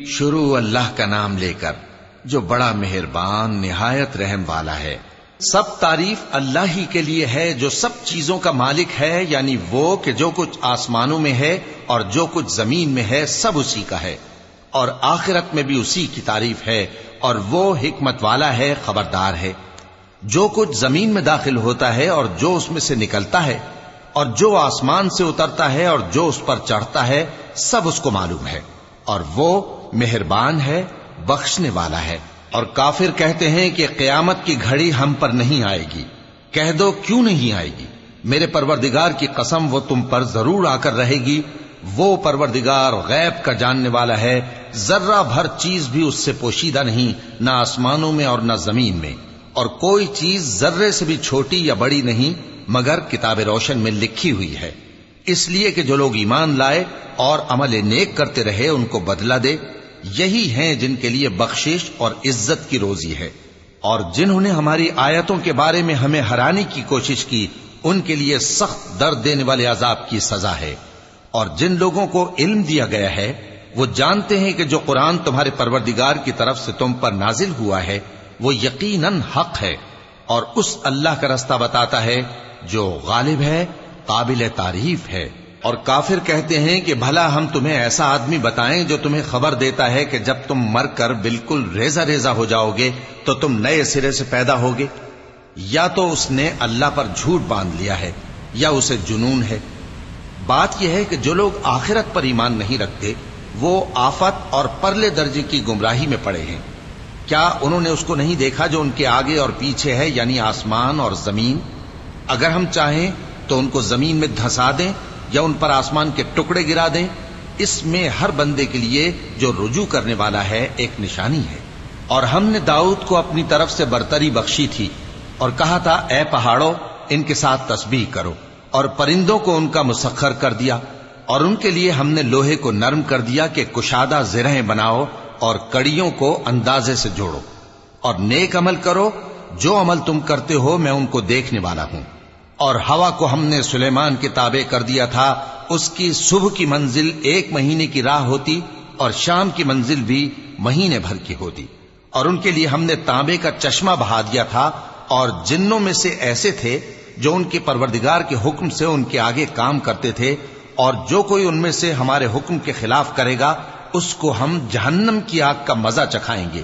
شروع اللہ کا نام لے کر جو بڑا مہربان نہایت رحم والا ہے۔ سب تعریف اللہ ہی کے لیے ہے جو سب چیزوں کا مالک ہے، یعنی وہ کہ جو کچھ آسمانوں میں ہے اور جو کچھ زمین میں ہے سب اسی کا ہے، اور آخرت میں بھی اسی کی تعریف ہے، اور وہ حکمت والا ہے، خبردار ہے۔ جو کچھ زمین میں داخل ہوتا ہے اور جو اس میں سے نکلتا ہے اور جو آسمان سے اترتا ہے اور جو اس پر چڑھتا ہے سب اس کو معلوم ہے، اور وہ مہربان ہے، بخشنے والا ہے۔ اور کافر کہتے ہیں کہ قیامت کی گھڑی ہم پر نہیں آئے گی۔ کہہ دو کیوں نہیں آئے گی؟ میرے پروردگار کی قسم وہ تم پر ضرور آ کر رہے گی۔ وہ پروردگار غیب کا جاننے والا ہے، ذرہ بھر چیز بھی اس سے پوشیدہ نہیں، نہ آسمانوں میں اور نہ زمین میں، اور کوئی چیز ذرے سے بھی چھوٹی یا بڑی نہیں مگر کتاب روشن میں لکھی ہوئی ہے، اس لیے کہ جو لوگ ایمان لائے اور عمل نیک کرتے رہے ان کو بدلہ دے۔ یہی ہیں جن کے لیے بخشش اور عزت کی روزی ہے، اور جنہوں نے ہماری آیتوں کے بارے میں ہمیں ہرانے کی کوشش کی ان کے لیے سخت درد دینے والے عذاب کی سزا ہے۔ اور جن لوگوں کو علم دیا گیا ہے وہ جانتے ہیں کہ جو قرآن تمہارے پروردگار کی طرف سے تم پر نازل ہوا ہے وہ یقیناً حق ہے، اور اس اللہ کا رستہ بتاتا ہے جو غالب ہے، قابل تعریف ہے۔ اور کافر کہتے ہیں کہ بھلا ہم تمہیں ایسا آدمی بتائیں جو تمہیں خبر دیتا ہے کہ جب تم مر کر بالکل ریزہ ریزہ ہو جاؤ گے تو تم نئے سرے سے پیدا ہوگے؟ یا تو اس نے اللہ پر جھوٹ باندھ لیا ہے یا اسے جنون ہے۔ بات یہ ہے کہ جو لوگ آخرت پر ایمان نہیں رکھتے وہ آفت اور پرلے درجے کی گمراہی میں پڑے ہیں۔ کیا انہوں نے اس کو نہیں دیکھا جو ان کے آگے اور پیچھے ہے، یعنی آسمان اور زمین؟ اگر ہم چاہیں تو ان کو زمین میں دھسا دیں یا ان پر آسمان کے ٹکڑے گرا دیں۔ اس میں ہر بندے کے لیے جو رجوع کرنے والا ہے ایک نشانی ہے۔ اور ہم نے داؤد کو اپنی طرف سے برتری بخشی تھی اور کہا تھا اے پہاڑوں ان کے ساتھ تسبیح کرو، اور پرندوں کو ان کا مسخر کر دیا، اور ان کے لیے ہم نے لوہے کو نرم کر دیا کہ کشادہ زرہیں بناؤ اور کڑیوں کو اندازے سے جوڑو، اور نیک عمل کرو، جو عمل تم کرتے ہو میں ان کو دیکھنے والا ہوں۔ اور ہوا کو ہم نے سلیمان کے تابع کر دیا تھا، اس کی صبح کی منزل 1 مہینے کی راہ ہوتی اور شام کی منزل بھی مہینے بھر کی ہوتی۔ اور ان کے لیے ہم نے تانبے کا چشمہ بہا دیا تھا، اور جنوں میں سے ایسے تھے جو ان کے پروردگار کے حکم سے ان کے آگے کام کرتے تھے، اور جو کوئی ان میں سے ہمارے حکم کے خلاف کرے گا اس کو ہم جہنم کی آگ کا مزہ چکھائیں گے۔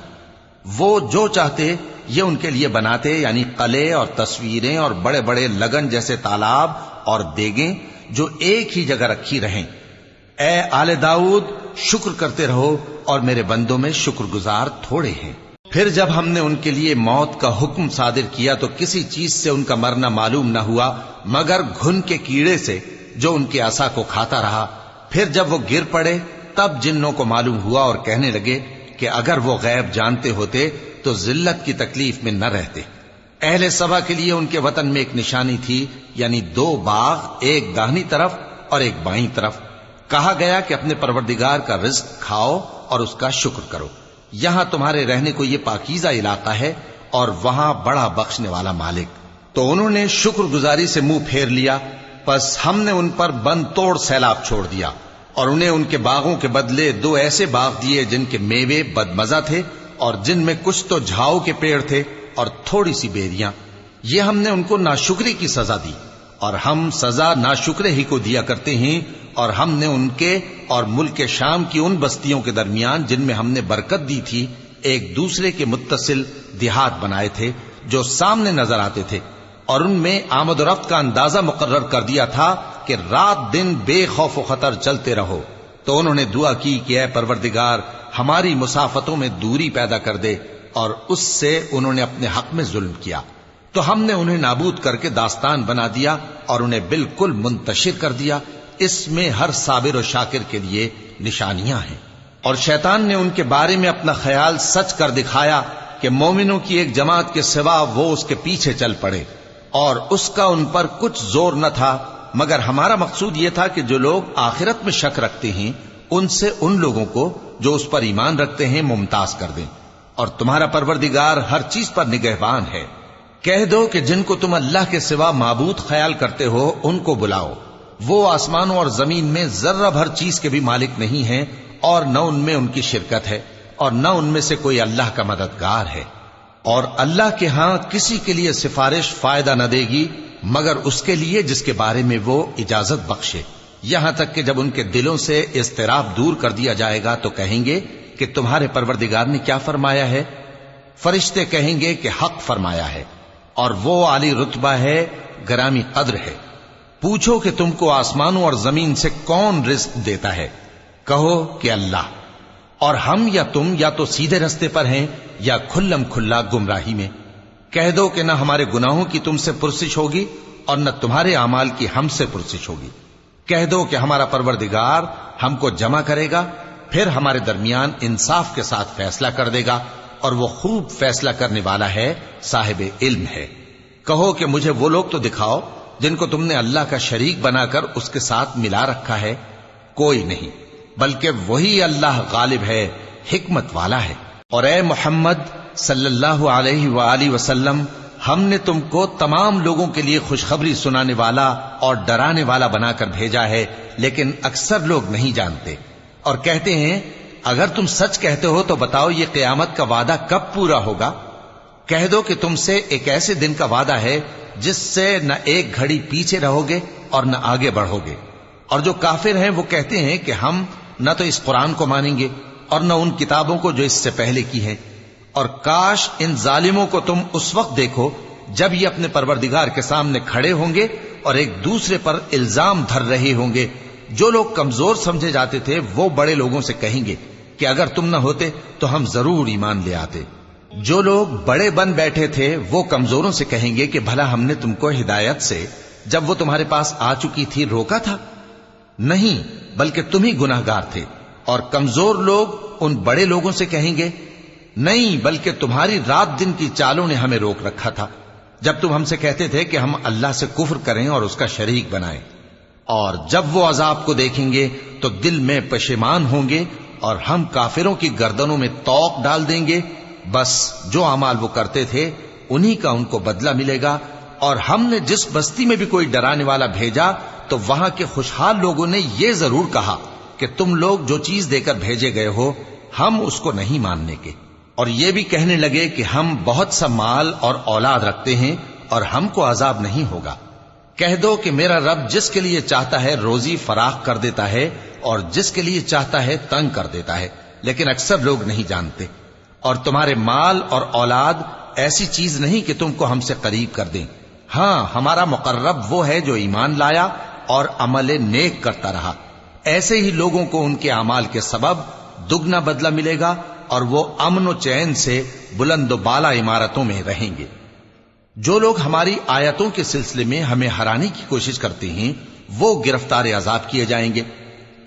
وہ جو چاہتے یہ ان کے لیے بناتے، یعنی قلعے اور تصویریں اور بڑے بڑے لگن جیسے تالاب اور دیگیں جو ایک ہی جگہ رکھی رہیں۔ اے آل داؤد شکر کرتے رہو، اور میرے بندوں میں شکر گزار تھوڑے ہیں۔ پھر جب ہم نے ان کے لیے موت کا حکم صادر کیا تو کسی چیز سے ان کا مرنا معلوم نہ ہوا مگر گھن کے کیڑے سے جو ان کے عصا کو کھاتا رہا۔ پھر جب وہ گر پڑے تب جنوں کو معلوم ہوا اور کہنے لگے کہ اگر وہ غیب جانتے ہوتے تو ذلت کی تکلیف میں نہ رہتے۔ اہل سبا کے لیے ان کے وطن میں ایک نشانی تھی، یعنی 2 باغ، ایک داہنی طرف اور ایک بائیں طرف۔ کہا گیا کہ اپنے پروردگار کا رزق کھاؤ اور اس کا شکر کرو، یہاں تمہارے رہنے کو یہ پاکیزہ علاقہ ہے اور وہاں بڑا بخشنے والا مالک۔ تو انہوں نے شکر گزاری سے منہ پھیر لیا، پس ہم نے ان پر بند توڑ سیلاب چھوڑ دیا، اور انہیں ان کے باغوں کے بدلے 2 ایسے باغ دیے جن کے میوے بدمزہ تھے اور جن میں کچھ تو جھاؤ کے پیڑ تھے اور تھوڑی سی بیریاں۔ یہ ہم نے ان کو ناشکری کی سزا دی، اور ہم سزا ناشکرے ہی کو دیا کرتے ہیں۔ اور ہم نے ان کے اور ملک شام کی ان بستیوں کے درمیان جن میں ہم نے برکت دی تھی ایک دوسرے کے متصل دیہات بنائے تھے جو سامنے نظر آتے تھے، اور ان میں آمد و رفت کا اندازہ مقرر کر دیا تھا کہ رات دن بے خوف و خطر چلتے رہو۔ تو انہوں نے دعا کی کہ اے پروردگار ہماری مسافتوں میں دوری پیدا کر دے، اور اس سے انہوں نے اپنے حق میں ظلم کیا تو ہم نے انہیں نابود کر کے داستان بنا دیا اور انہیں بالکل منتشر کر دیا۔ اس میں ہر صابر و شاکر کے لیے نشانیاں ہیں۔ اور شیطان نے ان کے بارے میں اپنا خیال سچ کر دکھایا کہ مومنوں کی ایک جماعت کے سوا وہ اس کے پیچھے چل پڑے، اور اس کا ان پر کچھ زور نہ تھا، مگر ہمارا مقصود یہ تھا کہ جو لوگ آخرت میں شک رکھتے ہیں ان سے ان لوگوں کو جو اس پر ایمان رکھتے ہیں ممتاز کر دیں، اور تمہارا پروردگار ہر چیز پر نگہبان ہے۔ کہہ دو کہ جن کو تم اللہ کے سوا معبود خیال کرتے ہو ان کو بلاؤ، وہ آسمانوں اور زمین میں ذرہ بھر چیز کے بھی مالک نہیں ہیں، اور نہ ان میں ان کی شرکت ہے، اور نہ ان میں سے کوئی اللہ کا مددگار ہے، اور اللہ کے ہاں کسی کے لیے سفارش فائدہ نہ دے گی مگر اس کے لیے جس کے بارے میں وہ اجازت بخشے، یہاں تک کہ جب ان کے دلوں سے اضطراب دور کر دیا جائے گا تو کہیں گے کہ تمہارے پروردگار نے کیا فرمایا ہے؟ فرشتے کہیں گے کہ حق فرمایا ہے، اور وہ عالی رتبہ ہے، گرامی قدر ہے۔ پوچھو کہ تم کو آسمانوں اور زمین سے کون رزق دیتا ہے؟ کہو کہ اللہ، اور ہم یا تم یا تو سیدھے رستے پر ہیں یا کھلم کھلا گمراہی میں۔ کہہ دو کہ نہ ہمارے گناہوں کی تم سے پرسش ہوگی اور نہ تمہارے اعمال کی ہم سے پرسش ہوگی۔ کہہ دو کہ ہمارا پروردگار ہم کو جمع کرے گا، پھر ہمارے درمیان انصاف کے ساتھ فیصلہ کر دے گا، اور وہ خوب فیصلہ کرنے والا ہے، صاحب علم ہے۔ کہو کہ مجھے وہ لوگ تو دکھاؤ جن کو تم نے اللہ کا شریک بنا کر اس کے ساتھ ملا رکھا ہے۔ کوئی نہیں، بلکہ وہی اللہ غالب ہے، حکمت والا ہے۔ اور اے محمد صلی اللہ علیہ وآلہ وسلم، ہم نے تم کو تمام لوگوں کے لیے خوشخبری سنانے والا اور ڈرانے والا بنا کر بھیجا ہے، لیکن اکثر لوگ نہیں جانتے، اور کہتے ہیں اگر تم سچ کہتے ہو تو بتاؤ یہ قیامت کا وعدہ کب پورا ہوگا؟ کہہ دو کہ تم سے ایک ایسے دن کا وعدہ ہے جس سے نہ ایک گھڑی پیچھے رہو گے اور نہ آگے بڑھو گے۔ اور جو کافر ہیں وہ کہتے ہیں کہ ہم نہ تو اس قرآن کو مانیں گے اور نہ ان کتابوں کو جو اس سے پہلے کی ہیں، اور کاش ان ظالموں کو تم اس وقت دیکھو جب یہ اپنے پروردگار کے سامنے کھڑے ہوں گے اور ایک دوسرے پر الزام دھر رہے ہوں گے۔ جو لوگ کمزور سمجھے جاتے تھے وہ بڑے لوگوں سے کہیں گے کہ اگر تم نہ ہوتے تو ہم ضرور ایمان لے آتے۔ جو لوگ بڑے بن بیٹھے تھے وہ کمزوروں سے کہیں گے کہ بھلا ہم نے تم کو ہدایت سے جب وہ تمہارے پاس آ چکی تھی روکا تھا؟ نہیں، بلکہ تم ہی گناہگار تھے۔ اور کمزور لوگ ان بڑے لوگوں سے کہیں گے نہیں، بلکہ تمہاری رات دن کی چالوں نے ہمیں روک رکھا تھا جب تم ہم سے کہتے تھے کہ ہم اللہ سے کفر کریں اور اس کا شریک بنائیں۔ اور جب وہ عذاب کو دیکھیں گے تو دل میں پشیمان ہوں گے، اور ہم کافروں کی گردنوں میں طوق ڈال دیں گے۔ بس جو اعمال وہ کرتے تھے انہی کا ان کو بدلہ ملے گا۔ اور ہم نے جس بستی میں بھی کوئی ڈرانے والا بھیجا تو وہاں کے خوشحال لوگوں نے یہ ضرور کہا کہ تم لوگ جو چیز دے کر بھیجے گئے ہو ہم اس کو نہیں ماننے کے، اور یہ بھی کہنے لگے کہ ہم بہت سا مال اور اولاد رکھتے ہیں اور ہم کو عذاب نہیں ہوگا۔ کہہ دو کہ میرا رب جس کے لیے چاہتا ہے روزی فراخ کر دیتا ہے اور جس کے لیے چاہتا ہے تنگ کر دیتا ہے، لیکن اکثر لوگ نہیں جانتے۔ اور تمہارے مال اور اولاد ایسی چیز نہیں کہ تم کو ہم سے قریب کر دیں۔ ہاں، ہمارا مقرب وہ ہے جو ایمان لایا اور عمل نیک کرتا رہا۔ ایسے ہی لوگوں کو ان کے اعمال کے سبب دگنا بدلہ ملے گا، اور وہ امن و چین سے بلند و بالا عمارتوں میں رہیں گے۔ جو لوگ ہماری آیتوں کے سلسلے میں ہمیں ہرانے کی کوشش کرتے ہیں وہ گرفتار عذاب کیے جائیں گے۔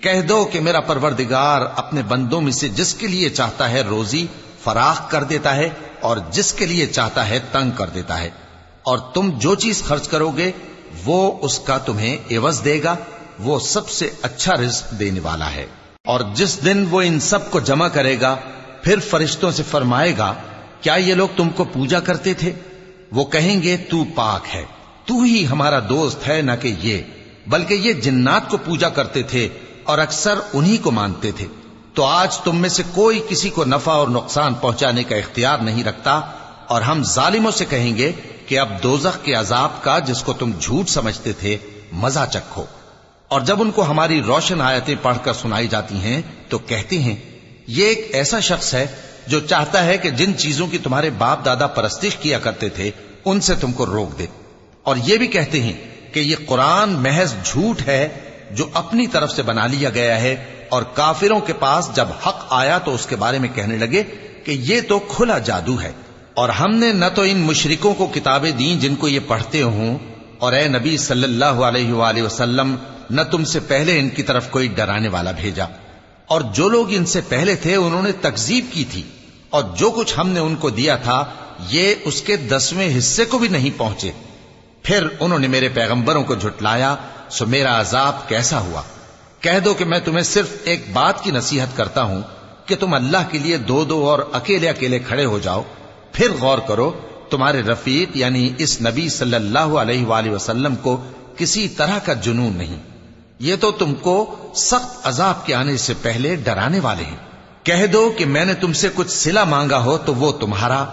کہہ دو کہ میرا پروردگار اپنے بندوں میں سے جس کے لیے چاہتا ہے روزی فراخ کر دیتا ہے اور جس کے لیے چاہتا ہے تنگ کر دیتا ہے، اور تم جو چیز خرچ کرو گے وہ اس کا تمہیں عوض دے گا، وہ سب سے اچھا رزق دینے والا ہے۔ اور جس دن وہ ان سب کو جمع کرے گا پھر فرشتوں سے فرمائے گا کیا یہ لوگ تم کو پوجا کرتے تھے؟ وہ کہیں گے تو پاک ہے، تو ہی ہمارا دوست ہے، نہ کہ یہ، بلکہ یہ جنات کو پوجا کرتے تھے اور اکثر انہی کو مانتے تھے۔ تو آج تم میں سے کوئی کسی کو نفع اور نقصان پہنچانے کا اختیار نہیں رکھتا، اور ہم ظالموں سے کہیں گے کہ اب دوزخ کے عذاب کا جس کو تم جھوٹ سمجھتے تھے مزہ چکھو۔ اور جب ان کو ہماری روشن آیتیں پڑھ کر سنائی جاتی ہیں تو کہتے ہیں یہ ایک ایسا شخص ہے جو چاہتا ہے کہ جن چیزوں کی تمہارے باپ دادا پرستش کیا کرتے تھے ان سے تم کو روک دے۔ اور یہ بھی کہتے ہیں کہ یہ قرآن محض جھوٹ ہے جو اپنی طرف سے بنا لیا گیا ہے، اور کافروں کے پاس جب حق آیا تو اس کے بارے میں کہنے لگے کہ یہ تو کھلا جادو ہے۔ اور ہم نے نہ تو ان مشرکوں کو کتابیں دیں جن کو یہ پڑھتے ہوں، اور اے نبی صلی اللہ علیہ وآلہ وسلم نہ تم سے پہلے ان کی طرف کوئی ڈرانے والا بھیجا، اور جو لوگ ان سے پہلے تھے انہوں نے تکذیب کی تھی، اور جو کچھ ہم نے ان کو دیا تھا یہ اس کے 10ویں حصے کو بھی نہیں پہنچے۔ پھر انہوں نے میرے پیغمبروں کو جھٹلایا، سو میرا عذاب کیسا ہوا۔ کہہ دو کہ میں تمہیں صرف ایک بات کی نصیحت کرتا ہوں کہ تم اللہ کے لیے دو دو اور اکیلے اکیلے کھڑے ہو جاؤ، پھر غور کرو تمہارے رفیق یعنی اس نبی صلی اللہ علیہ وآلہ وسلم کو کسی طرح کا جنون نہیں۔ یہ تو تم کو سخت عذاب کے آنے سے پہلے ڈرانے والے ہیں۔ کہہ دو کہ میں نے تم سے کچھ صلہ مانگا ہو تو وہ تمہارا،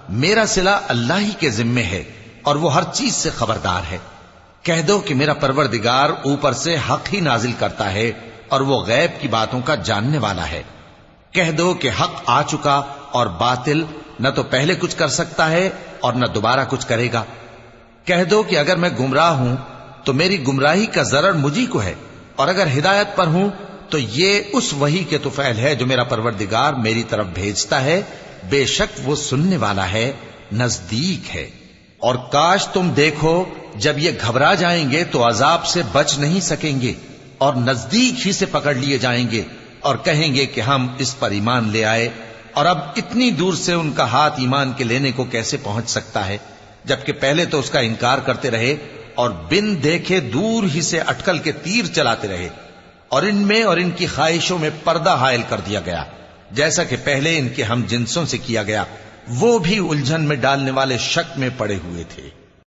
میرا صلہ اللہ ہی کے ذمے ہے اور وہ ہر چیز سے خبردار ہے۔ کہہ دو کہ میرا پروردگار اوپر سے حق ہی نازل کرتا ہے اور وہ غیب کی باتوں کا جاننے والا ہے۔ کہہ دو کہ حق آ چکا اور باطل نہ تو پہلے کچھ کر سکتا ہے اور نہ دوبارہ کچھ کرے گا۔ کہہ دو کہ اگر میں گمراہ ہوں تو میری گمراہی کا ضرر مجھی کو ہے، اور اگر ہدایت پر ہوں تو یہ اس وحی کے طفیل ہے جو میرا پروردگار میری طرف بھیجتا ہے، بے شک وہ سننے والا ہے، نزدیک ہے۔ اور کاش تم دیکھو جب یہ گھبرا جائیں گے تو عذاب سے بچ نہیں سکیں گے اور نزدیک ہی سے پکڑ لیے جائیں گے اور کہیں گے کہ ہم اس پر ایمان لے آئے، اور اب اتنی دور سے ان کا ہاتھ ایمان کے لینے کو کیسے پہنچ سکتا ہے، جبکہ پہلے تو اس کا انکار کرتے رہے اور بن دیکھے دور ہی سے اٹکل کے تیر چلاتے رہے، اور ان میں اور ان کی خواہشوں میں پردہ حائل کر دیا گیا، جیسا کہ پہلے ان کے ہم جنسوں سے کیا گیا، وہ بھی الجھن میں ڈالنے والے شک میں پڑے ہوئے تھے۔